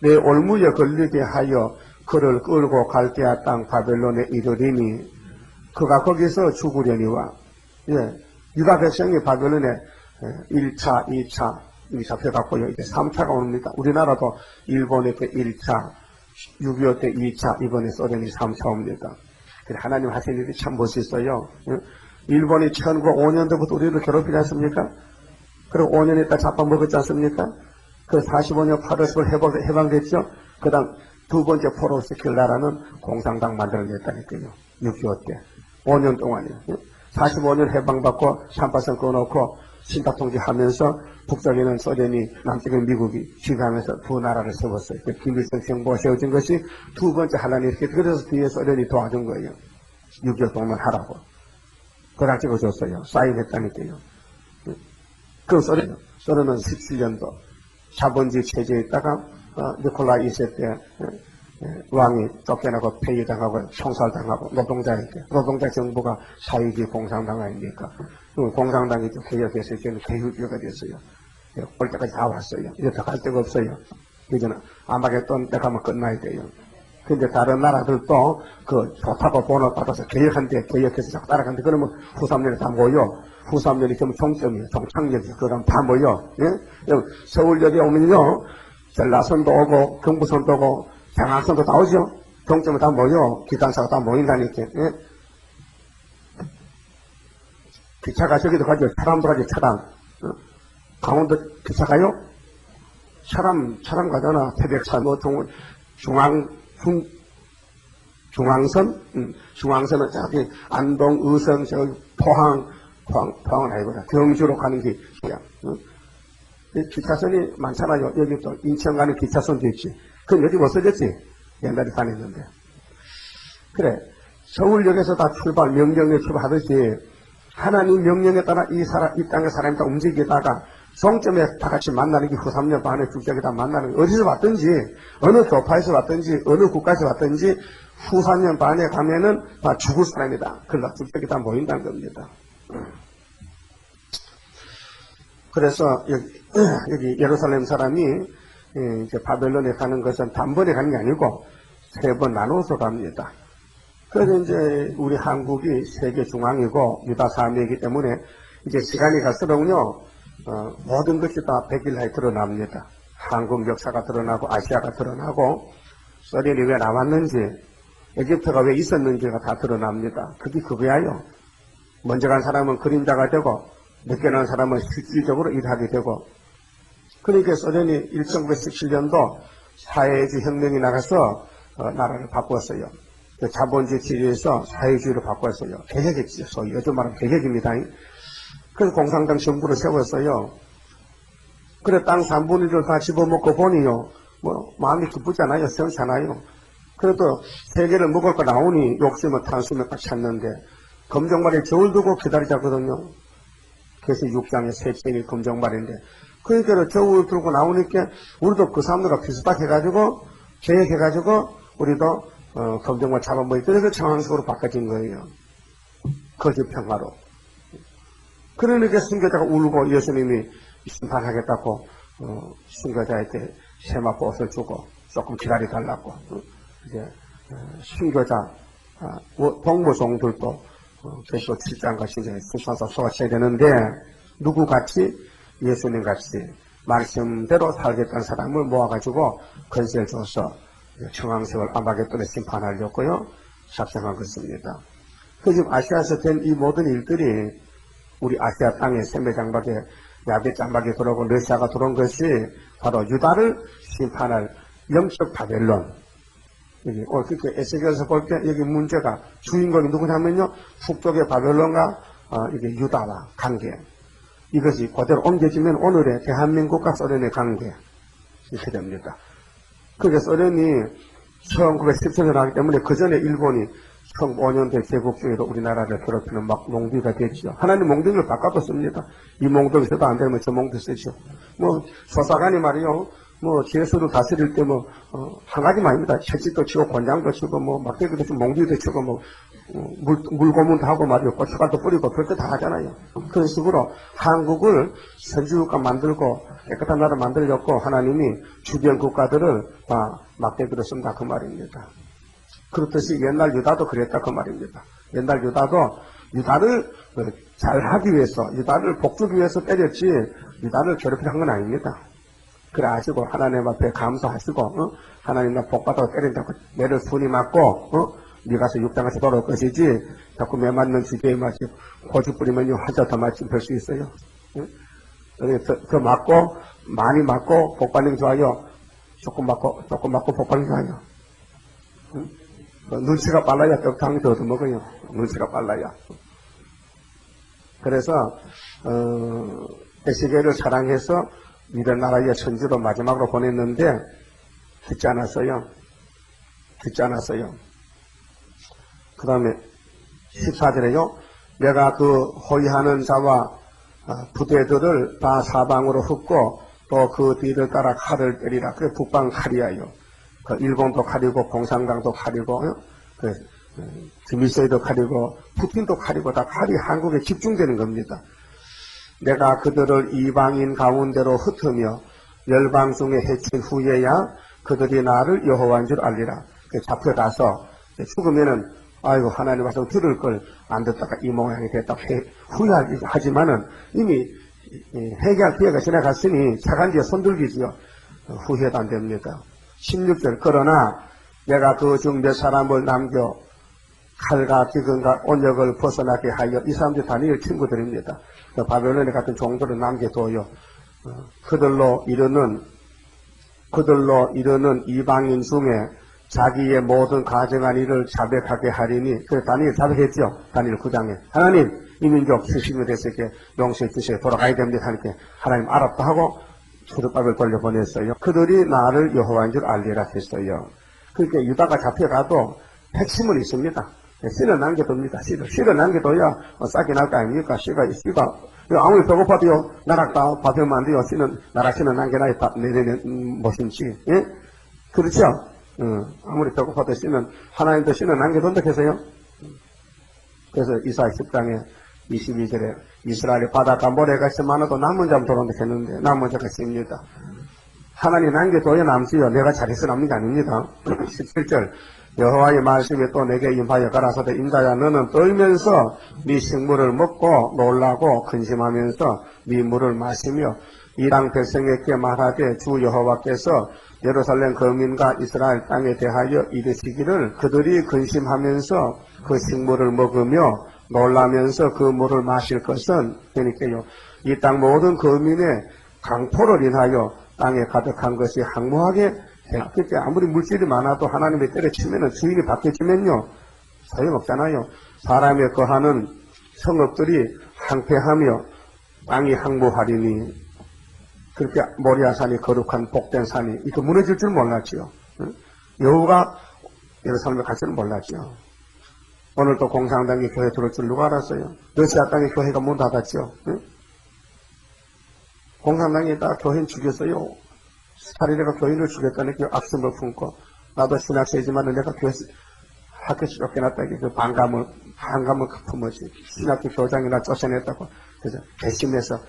내 올무에 걸리게 하여 그를 끌고 갈대아 땅 바벨론에 이르리니 그가 거기서 죽으려니와. 예, 유다 백성이 바벨론에 1차, 2차 이 잡혀갔고요. 이제 3차가 옵니다. 우리나라도 일본에 때 1차, 6.25 때 2차, 이번에 소련이 3차 옵니다. 하나님 하신 일이 참 멋있어요. 일본이 1905년도부터 우리를 괴롭히지 않습니까? 그리고 5년 있다 잡아먹었지 않습니까? 그 45년 8월 10일 해방됐죠? 그 다음 두 번째 포로를 시킬 나라는 공산당 만들어냈다니까요. 6.25 때. 5년 동안이요. 45년 해방받고 38선 끊어놓고 신탁통지하면서 북쪽에는 소련이, 남쪽에는 미국이 지휘하면서 두 나라를 세웠어요. 김일성 정부가 세워진 것이 두 번째 하나님 이렇게, 그래서 뒤에 소련이 도와준 거예요. 6.25 동맹하라고. 그걸 찍어줬어요. 사인했다니까요. 그 소련은 17년도 자본주의 체제에 있다가 니콜라 2세 때 왕이 쫓겨나고 폐위당하고 총살당하고 노동자 정부가 사회주의 공산당 아닙니까? 공산당이 좀 개혁해서 이제는 개혁주의가 됐어요. 올 때까지 다 왔어요. 이제 더 갈 데가 없어요. 이제는 아마겟돈 때 가면 끝나야 돼요. 근데 다른 나라들도 그 좋다고 본을 받아서 개혁한데, 개혁해서 자꾸 따라가는데, 그러면 후 3년에 다 모여. 후 3년이 되면 종점이에요. 종착역이에요. 그럼 다 모여. 예? 서울역에 오면요, 전라선도 오고, 경부선도 오고, 장안선도 다 오죠? 종점에 다 모여. 기관사가 다 모인다니까. 예? 기차가 저기도 가죠. 차람도 가죠. 차람. 강원도 기차 가요? 차람 가잖아. 태백산, 중앙선? 중앙선은 저기 안동, 의성, 저기 포항은 아니구나. 경주로 가는 길이야. 기차선이 많잖아요. 여기 또 인천 가는 기차선도 있지. 그건 요즘 없어졌지. 옛날에 다녔는데. 그래. 서울역에서 다 명령에 출발하듯이 하나님 명령에 따라 이 땅의 사람이 다 움직이다가 종점에 다 같이 만나는 게 후 3년 반에 국적이 다 만나는 게, 어디서 왔든지, 어느 교파에서 왔든지, 어느 국가에서 왔든지, 후 3년 반에 가면은 다 죽을 사람이다. 그러다 국적이 다 모인다는 겁니다. 그래서 여기 예루살렘 사람이 이제 바벨론에 가는 것은 단번에 가는 게 아니고 세 번 나눠서 갑니다. 그래서 이제 우리 한국이 세계 중앙이고 유다 사미이기 때문에 이제 시간이 갈수록요, 모든 것이 다 백일하에 드러납니다. 한국 역사가 드러나고 아시아가 드러나고 소련이 왜 나왔는지 에집트가 왜 있었는지가 다 드러납니다. 그게 그거야요. 먼저 간 사람은 그림자가 되고 늦게 난 사람은 실질적으로 일하게 되고 그러니까 소련이 1917년도 사회주의 혁명이 나가서 나라를 바꿨어요. 자본주의 지위에서 사회주의로 바꿨어요. 개혁했죠. 소위 요즘 말하면 개혁입니다. 그래서 공산당 정부를 세웠어요. 그래 땅 3분의 1을 다 집어먹고 보니요. 뭐 마음이 기쁘잖아요. 시원찮아요. 그래도 세계를 먹을 거 나오니 욕심은 탄수면 딱 찾는데 검정말에 저울 두고 기다리자거든요. 그래서 6장의 셋째이 검정말인데 그러니까 저울 들고 나오니까 우리도 그 사람들과 비슷하게 해가지고 계획해가지고 우리도 검정말 잡아먹기 그래서 정황식으로 바꿔진 거예요. 거짓 평화로. 그러니까 순교자가 울고 예수님이 심판하겠다고 순교자한테 세마포 옷을 주고 조금 기다려달라고 이제 순교자 동무종들도 계시록 7장과 신장에 수사서 소화해야 되는데 누구같이 예수님같이 말씀대로 살겠다는 사람을 모아가지고 권세를 줘서 청황세월 아마겟돈에 심판하려고요 작정한 것입니다. 그 지금 아시아에서 된 이 모든 일들이 우리 아시아 땅에 세매장막에 야베장막에 들어오고 러시아가 들어온 것이 바로 유다를 심판할 영적 바벨론. 여기 그렇게 에스겔에서 볼 때 여기 문제가 주인공이 누구냐면요 북쪽의 바벨론과 이게 유다와 관계. 이것이 그대로 옮겨지면 오늘의 대한민국과 소련의 관계 이렇게 됩니다. 그게 소련이 1917년에 나기 때문에 그 전에 일본이 1905년대 제국주의로 우리나라를 괴롭히는 막 몽둥이가 됐죠. 하나님 몽둥이를 바꿔뒀습니다. 이 몽둥이 써도 안 되면 저 몽둥이 쓰죠. 뭐 소사관이 말이요. 뭐 제수를 다스릴 때 뭐 한 가지만 아닙니다. 채찍도 치고 권장도 치고 뭐 막대기도 치고 몽둥이도 치고 뭐 물고문도 하고 말이요. 고춧가루도 뿌리고 그럴 때 다 하잖아요. 그런 식으로 한국을 선진국가 만들고 깨끗한 나라 만들려고 하나님이 주변 국가들을 다 막대기로 쓴다 그 말입니다. 그렇듯이 옛날 유다도 그랬다 그 말입니다. 옛날 유다도 유다를 잘하기 위해서 유다를 복주기 위해서 때렸지 유다를 괴롭히려 한 건 아닙니다. 그래 가지고 하나님 앞에 감사하시고 하나님 나 복받아서 때린다고 매를 순이 맞고 네가서 6장에서 돌아올 것이지 자꾸 매 맞는 주제에 맞지 고주 뿌리면요 한자 더 맞지 별 수 있어요. 더 맞고 많이 맞고 복받는 게 좋아요. 조금 맞고 복받는 게 좋아요. 눈치가 빨라야 떡탕 더 얻어먹어요. 눈치가 빨라야. 그래서 에스겔을 사랑해서 이런 나라의 천지로 마지막으로 보냈는데 듣지 않았어요. 그 다음에 14절에요. 내가 그 호위하는 자와 부대들을 다 사방으로 흩고 또 그 뒤를 따라 칼을 때리라. 그게 북방 칼이야요. 그 일본도 칼이고 공산당도 칼이고 김일성도 칼이고 푸틴도 칼이고 다 칼이 한국에 집중되는 겁니다. 내가 그들을 이방인 가운데로 흩으며 열방 중에 해친 후에야 그들이 나를 여호와인 줄 알리라. 잡혀가서 죽으면은 아이고 하나님 말씀 들을 걸 안 듣다가 이 모양이 됐다고 후회하지만은 이미 회개할 기회가 지나갔으니 차간 뒤에 손들기지요. 후회도 안 됩니다. 16절 그러나 내가 그 중 몇 사람을 남겨 칼과 기근과 온역을 벗어나게 하여 이 사람들이 다니엘 친구들입니다. 바벨론에 같은 종들을 남겨둬요. 그들로 이르는 이방인 중에 자기의 모든 가정한 일을 자백하게 하리니 그래서 다니엘 자백했죠. 다니엘 9장에 하나님 이 민족 70년 됐을게 용서해 주세요. 돌아가야 됩니다. 하니까 하나님 알았다 하고 수르밥을 돌려보냈어요. 그들이 나를 여호와인 줄 알리라 했어요. 그러니까 유다가 잡혀가도 핵심은 있습니다. 씨를 남겨둡니다. 씨를 남겨둬야 싹이 날 거 아닙니까? 씨가 아무리 배고파도요 나락다 밥이면 안 돼요. 씨는 남겨놔야 내내는 무엇인지 예? 그렇죠? 아무리 배고파도 씨는 하나님도 씨는 남겨둔다 해서요. 그래서 이사야 10장에 22절에 이스라엘이 바닷가 모래가 있어 많아도 남은 자만 돌아온다 했는데 남은 자가 있습니다. 하나님 남겨둬야 남지요. 내가 잘해서 남는 게 아닙니다. 17절 여호와의 말씀이 또 내게 임하여 가라사대 인자야 너는 떨면서 네 식물을 먹고 놀라고 근심하면서 네 물을 마시며 이 땅 백성에게 말하되 주 여호와께서 예루살렘 거민과 이스라엘 땅에 대하여 이르시기를 그들이 근심하면서 그 식물을 먹으며 놀라면서 그 물을 마실 것은 그러니까요 이 땅 모든 거민의 강포를 인하여 땅에 가득한 것이 항무하게 그때 아무리 물질이 많아도 하나님의 때려치면은 주인이 바뀌어지면요 소용없잖아요. 사람의 거하는 성읍들이 항폐하며 땅이 항무하리니 그렇게 모리아산이 거룩한 복된 산이 이렇게 무너질 줄 몰랐지요. 여호가 예루살렘에 갈 줄은 몰랐지요. 오늘 또 공산당이 교회 들어올 줄 누가 알았어요? 러시아 땅에 교회가 문 닫았죠. 공산당이 다 교인 죽였어요. 스타린이가 교인을 죽였다니까 악심을 품고 나도 신학생이지만 내가 교회 학교에서 쫓겨났다 그 반감을 품었지. 신학교 교장이나 쫓아냈다고 그래서 괘씸해서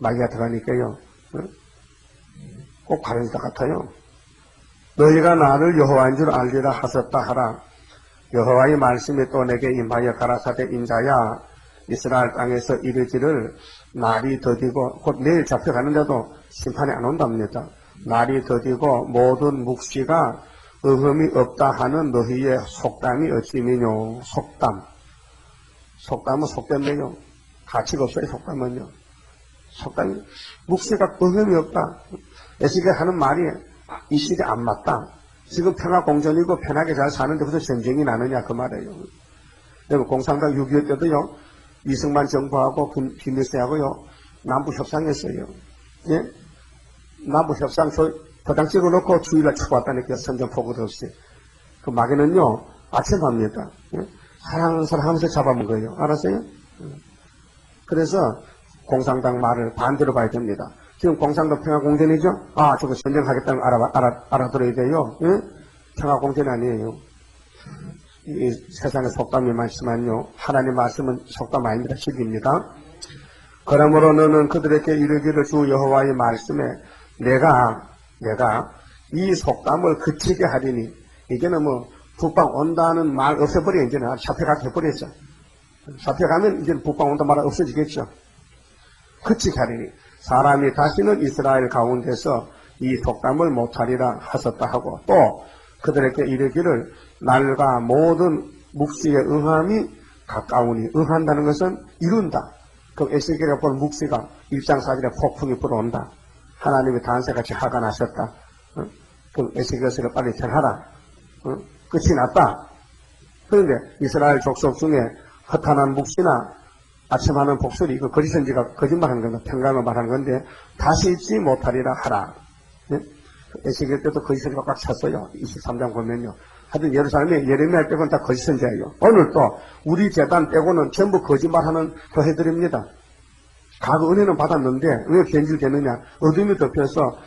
마귀가 들어가니까요 꼭 가려질 것 같아요. 너희가 나를 여호와인 줄 알리라 하셨다 하라. 여호와의 말씀이 또 내게 임하여 가라사대 인자야 이스라엘 땅에서 이르기를 날이 더디고 곧 내일 잡혀가는데도 심판이 안 온답니다. 날이 더디고 모든 묵시가 어흠이 없다 하는 너희의 속담이 어찌미뇨. 속담은 속된대요. 가치가 없어요. 속담은요. 속담이 묵시가 어흠이 없다. 에스겔 하는 말이 이 시대에 안 맞다. 지금 평화공존이고 편하게 잘 사는데 무슨 전쟁이 나느냐 그 말이에요. 여러분 공산당 6.25 때도요 이승만 정부하고 김일성하고요 남북협상했어요. 예? 남북협상 도장 찍어놓고 주의를 추구했다니까 선전포고도 없이. 그 마귀는요 아침합니다. 예? 사랑 하면서 잡아먹은 거예요. 알았어요? 그래서 공산당 말을 반대로 봐야 됩니다. 지금 공산당 평화공존이죠? 아, 저거 전쟁하겠다는 걸 알아들어야 돼요. 예? 평화공존이 아니에요. 이 세상에 속담이 많지만요. 하나님 말씀은 속담 아닙니다. 실입니다. 그러므로 너는 그들에게 이르기를 주 여호와의 말씀에 내가 이 속담을 그치게 하리니 이제는 뭐 북방 온다는 말 없애버려. 이제는 잡혀가게 해버렸죠. 잡혀가면 이제는 북방 온다는 말 없어지겠죠. 그치게 하리니 사람이 다시는 이스라엘 가운데서 이 속담을 못하리라 하셨다 하고 또 그들에게 이르기를 날과 모든 묵시의 응함이 가까우니 응한다는 것은 이룬다. 그럼 에스겔이 본 묵시가 1장 4절에 폭풍이 불어온다. 하나님의 단세같이 화가 나셨다. 그럼 에스겔을 빨리 절하라. 끝이 났다. 그런데 이스라엘 족속 중에 허탄한 묵시나 아침하는 복술이 이거 거짓선지가 거짓말하는 건가 평강을 말하는 건데 다시 잊지 못하리라 하라. 네? 에스겔 때도 거짓선지가 꽉 찼어요. 23장 보면요. 하여튼 예루살렘에 예레미야 빼고는 다 거짓선지예요. 오늘 또 우리 재단 빼고는 전부 거짓말하는 교회들입니다. 과거 은혜는 받았는데 왜 변질되느냐. 어둠이 덮여서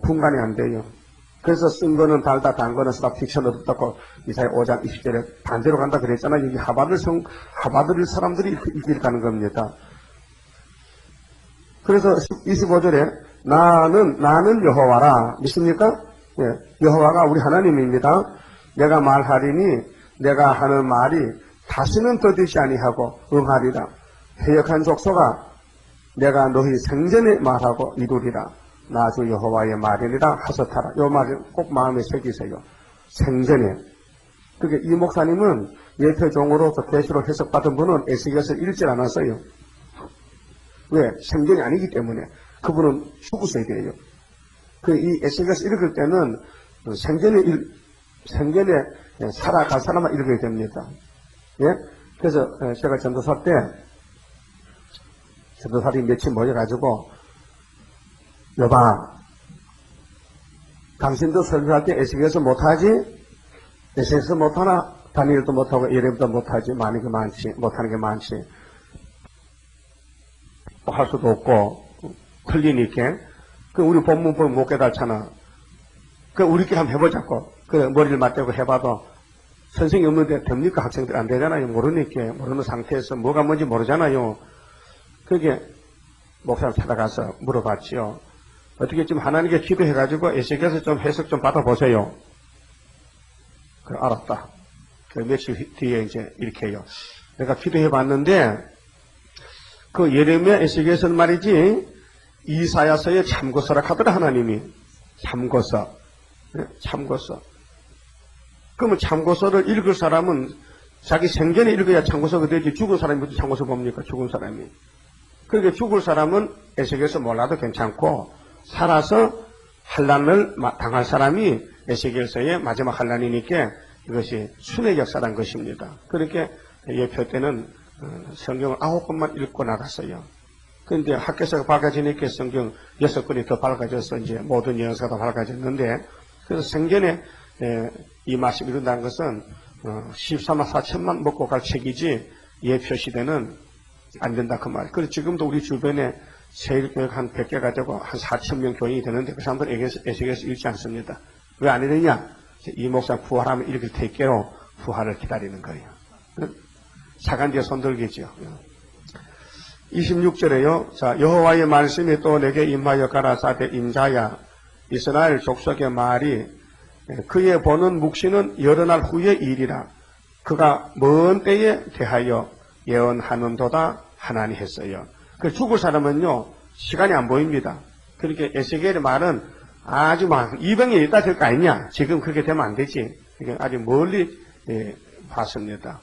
분간이 안 돼요. 그래서 쓴 거는 달다 단 거는 쓰다 픽션 얻었다고 이사야 5장 20절에 반대로 간다 그랬잖아요. 여기 하바들 사람들이 이길 가는 겁니다. 그래서 25절에 나는 여호와라. 믿습니까? 예, 여호와가 우리 하나님입니다. 내가 말하리니 내가 하는 말이 다시는 더디지 아니하고 응하리라. 해역한 족속아 내가 너희 생전에 말하고 이루리라. 나 주 여호와의 말이니라 하셨더라. 이 말을 꼭 마음에 새기세요. 생전에. 그게 이 목사님은 예표종으로서 계시로 해석받은 분은 에스겔을 읽지 않았어요. 왜? 생전이 아니기 때문에. 그분은 죽으셔야 돼요. 이 에스겔을 읽을 때는 생전에 살아갈 사람만 읽어야 됩니다. 예? 그래서 제가 전도사 때 전도사들이 며칠 모여가지고 여봐, 당신도 설교할 때 에스겔서 못하지? 에스겔서 못하나? 다니엘도 못하고 예레미야도 못하지? 많은 게 많지? 못하는 게 많지? 할 수도 없고 틀리니까 우리 본문 보면 못 깨달잖아. 우리끼리 한번 해보자고. 머리를 맞대고 해봐도 선생이 없는데 됩니까? 학생들 안 되잖아요. 모르니까, 모르는 상태에서 뭐가 뭔지 모르잖아요. 그게 목사님 찾아가서 물어봤지요. 어떻게 좀 하나님께 기도해가지고 에스겔서 좀 해석 좀 받아보세요. 그래, 알았다. 그 며칠 뒤에 이제 이렇게 해요. 내가 기도해봤는데, 그 예레미야 에스겔서는 말이지, 이사야서에 참고서라 하더라, 하나님이. 참고서. 참고서. 그러면 참고서를 읽을 사람은 자기 생전에 읽어야 참고서가 되지, 죽은 사람이 무슨 참고서 봅니까? 죽은 사람이. 그러니까 죽을 사람은 에스겔서 몰라도 괜찮고, 살아서 환난을 당할 사람이 에스겔서의 마지막 환난이니까 이것이 순회 역사란 것입니다. 그렇게 예표 때는 성경을 9권만 읽고 나갔어요. 그런데 학교에서 밝아지니까 성경 6권이 더 밝아져서 이제 모든 영서가 다 밝아졌는데, 그래서 생전에 이 말씀이 이룬다는 것은 14만 4천만 먹고 갈 책이지 예표 시대는 안 된다 그 말. 그래서 지금도 우리 주변에 세일교육 한 100개가 되고 한 4,000명 교인이 되는데 그 사람들은 에스겔서 읽지 않습니다. 왜 안 읽느냐? 이 목사 부활하면 읽을 테니까로 부활을 기다리는 거예요. 사간 뒤에 손들기죠. 26절에요. 자, 여호와의 말씀이 또 내게 임하여 가라사대 인자야, 이스라엘 족속의 말이 그의 보는 묵시는 여러 날 후의 일이라. 그가 먼 때에 대하여 예언하는도다 하나니 했어요. 그 죽을 사람은요, 시간이 안 보입니다. 그렇게 에스겔의 말은 아주 막 200년 있다 될 거 아니냐. 지금 그렇게 되면 안 되지. 이게 아주 멀리 봤습니다.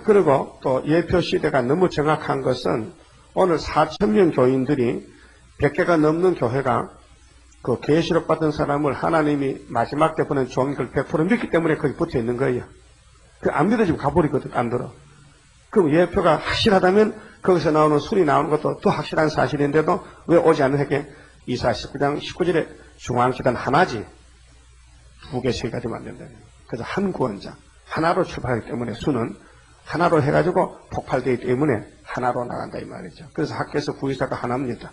그리고 또 예표 시대가 너무 정확한 것은 오늘 4,000명 교인들이 100개가 넘는 교회가 그 계시록 받은 사람을 하나님이 마지막 때 보낸 종이걸 100% 믿기 때문에 거기 붙어 있는 거예요. 그 안 믿어지면 가버리거든, 안 들어. 그럼 예표가 확실하다면 거기서 나오는 술이 나오는 것도 또 확실한 사실인데도 왜 오지 않는 해게 이사 19장 19절에 중앙기단 하나지 2개, 3가지 만든다. 그래서 한 구원자 하나로 출발하기 때문에 수는 하나로 해가지고 폭발되기 때문에 하나로 나간다 이 말이죠. 그래서 학교에서 구의사가 하나입니다.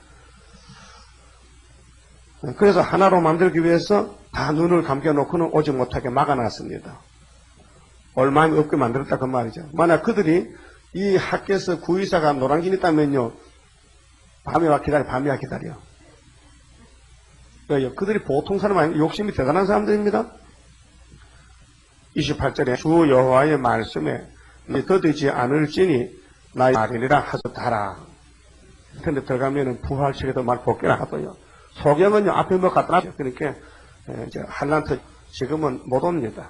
그래서 하나로 만들기 위해서 다 눈을 감겨놓고는 오지 못하게 막아놨습니다. 얼마나 없게 만들었다 그 말이죠. 만약 그들이 이 학교에서 구의사가 노란길 있다면요, 밤에 와 기다려, 밤에 와 기다려. 왜요? 그들이 보통 사람 아니고 욕심이 대단한 사람들입니다. 28절에 주 여호와의 말씀에 더디지 않을지니 나의 말이니라 하셨다라. 근데 들어가면은 부활식에도 말 복귀라 하고요. 소경은요, 앞에 뭐 갖다 놨죠. 그러니까 이제 한란트 지금은 못 옵니다.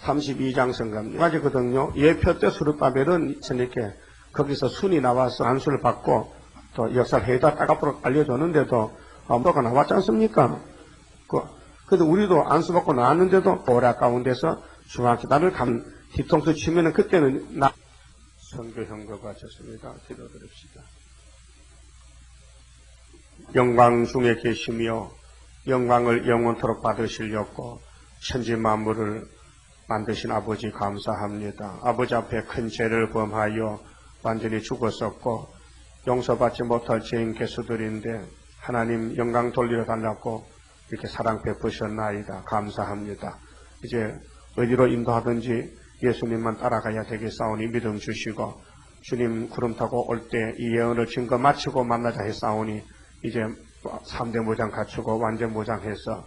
32장 성감 가지거든요. 예표 때 수르바벨은 이렇게 거기서 순이 나와서 안수를 받고 또 역사를 해다 딱 앞으로 알려줬는데도 뭐가 나왔지 않습니까? 그래도 우리도 안수 받고 나왔는데도 보라 가운데서 중앙기단을 뒤통수 치면은 그때는 선교 현거가 졌습니다. 기도드립시다. 영광 중에 계시며 영광을 영원토록 받으시려고 천지 만물을 만드신 아버지 감사합니다. 아버지 앞에 큰 죄를 범하여 완전히 죽었었고 용서받지 못할 죄인 개수들인데 하나님 영광 돌려 달라고 이렇게 사랑 베푸셨나이다. 감사합니다. 이제 어디로 인도하든지 예수님만 따라가야 되겠사오니 믿음 주시고 주님 구름 타고 올 때 이 예언을 증거 마치고 만나자 했사오니 이제 3대 무장 갖추고 완전 무장해서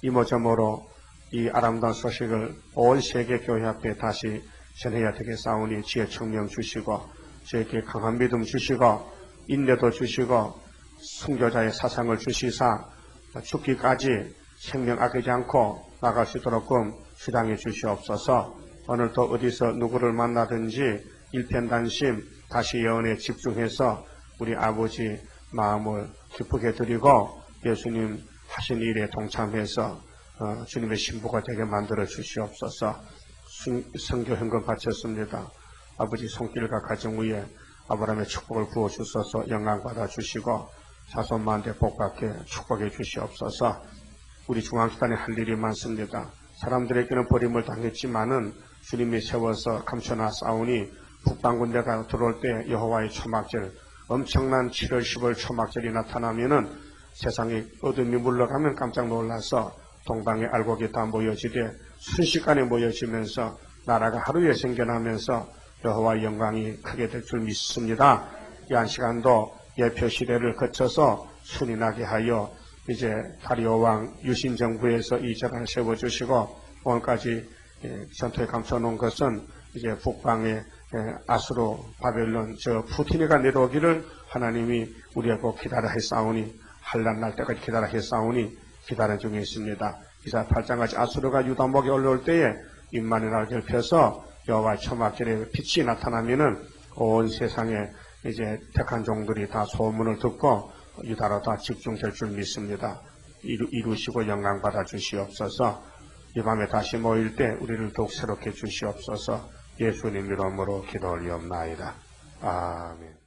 이모저모로 이 아름다운 소식을 온 세계 교회 앞에 다시 전해야 되겠사오니 지혜 청명 주시고 저에게 강한 믿음 주시고 인내도 주시고 순교자의 사상을 주시사 죽기까지 생명 아끼지 않고 나갈 수 있도록 수당해 주시옵소서. 오늘도 어디서 누구를 만나든지 일편단심 다시 예언에 집중해서 우리 아버지 마음을 기쁘게 드리고 예수님 하신 일에 동참해서 주님의 신부가 되게 만들어 주시옵소서. 성교 현금 바쳤습니다. 아버지 손길과 가정 위에 아브라함의 축복을 부어 주셔서 영광 받아 주시고 자손만대 복받게 축복해 주시옵소서. 우리 중앙기단에 할 일이 많습니다. 사람들에게는 버림을 당했지만은 주님이 세워서 감춰놨사오니 북방군대가 들어올 때 여호와의 초막절 엄청난 7월 10월 초막절이 나타나면은 세상에 어둠이 물러가면 깜짝 놀라서 동방의 알곡이 다 모여지되 순식간에 모여지면서 나라가 하루에 생겨나면서 여호와 영광이 크게 될 줄 믿습니다. 이 한 시간도 예표 시대를 거쳐서 순이 나게 하여 이제 다리오 왕 유신 정부에서 이 재단을 세워주시고 오늘까지 전투에 감춰놓은 것은 이제 북방의 아수로 바벨론 저 푸틴이가 내려오기를 하나님이 우리하고 기다려 했사오니 한란 날 때까지 기다려 했사오니 기다려 중에 있습니다. 이사 8장까지 아수르가 유다목에 올라올 때에 임만의 날 결펴서 여호와의 초막절에 빛이 나타나면은 온 세상에 이제 택한 종들이 다 소문을 듣고 유다로 다 집중될 줄 믿습니다. 이루시고 영광 받아 주시옵소서. 이 밤에 다시 모일 때 우리를 더욱 새롭게 주시옵소서. 예수님 이름으로 기도 올리옵나이다. 아멘.